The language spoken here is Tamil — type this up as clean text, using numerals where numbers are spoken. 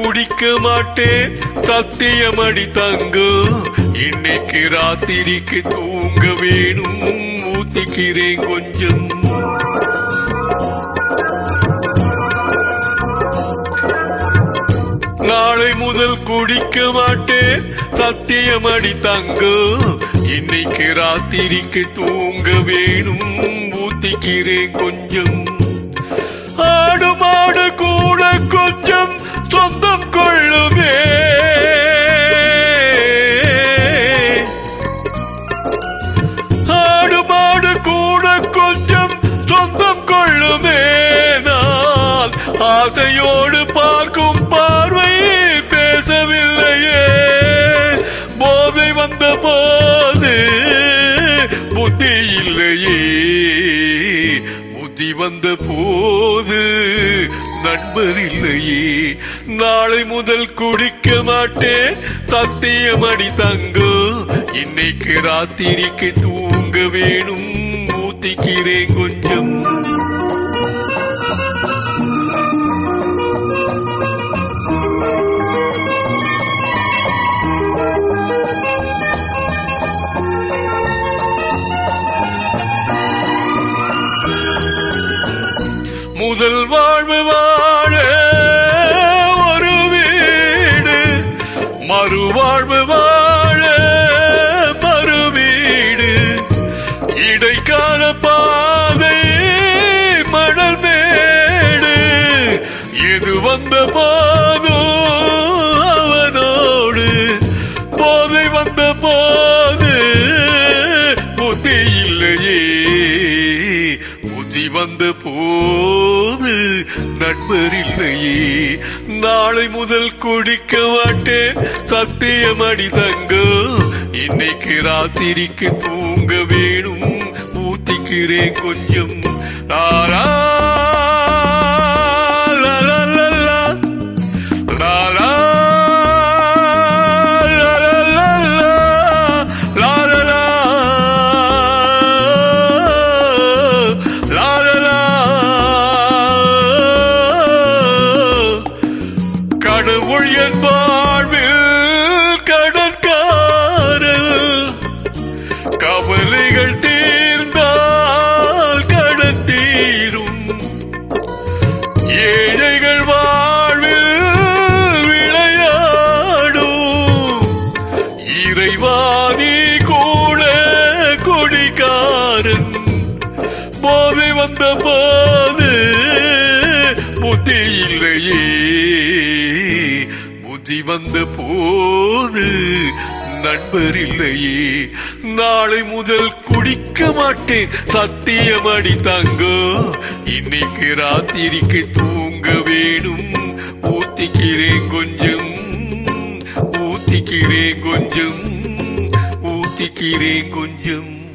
குடிக்க மாட்டேன் சத்தியமடி தங்கோ. இன்னைக்கு ராத்திரிக்கு தூங்க வேணும் ஊத்திக்கிறேன் கொஞ்சம். நாளை முதல் குடிக்க மாட்டேன் சத்தியமடி தங்கோ. இன்னைக்கு ராத்திரிக்கு தூங்க வேணும் ஊத்திக்கிறேன் கொஞ்சம். ஆடு மாடு கூட கொஞ்சம் சொந்தம் கொள்ளுமே. ஆடு மாடு கூட கொஞ்சம் சொந்தம் கொள்ளுமே. நான் ஆசையோடு பார்க்கும் பார்வை பேசவில்லையே. போதை வந்த போது புத்தி இல்லையே. புத்தி வந்த போது நண்பர் இல்லையே. நாளை முதல் குடிக்க மாட்டேன் சத்தியமடி தங்கோ. இன்னைக்கு ராத்திரிக்கு தூங்க வேணும் ஊத்திக்கிறேன் கொஞ்சம். முதல் வாழ்வு வாழ ஒரு வீடு, மறுவாழ்வு வாழ மறு வீடு. இடைக்கால பாதை மணல் மேடு. எது வந்த போதும் அவனோடு. போதை வந்த போது புத்தி இல்லையே. புத்தி வந்த போது நண்பர் இல்லையே. நாளை முதல் குடிக்க மாட்டேன் சத்தியமடி தங்கோ. இன்னைக்கு ராத்திரிக்கு தூங்க வேணும் ஊத்திக்கிறேன் கொஞ்சம். நாரா கடவுள் என் வாழ்வில் கடற்காரல். கவலைகள் தீர்ந்தால் கடன் தீரும். ஏழைகள் வாழ்வில் விளையாடும். இறைவாதி கூட கொடிக்காரன். போதை வந்த போது புத்தி இல்லையே. புத்தி வந்த போது நண்பர் இல்லையே. நாளை முதல் குடிக்க மாட்டேன் சத்தியமடி தங்கோ. இன்னைக்கு ராத்திரிக்கு தூங்க வேணும் ஊத்திக்கிறேன் கொஞ்சம். ஊத்திக்கிறேன் கொஞ்சம். ஊத்திக்கிறேன் கொஞ்சம்.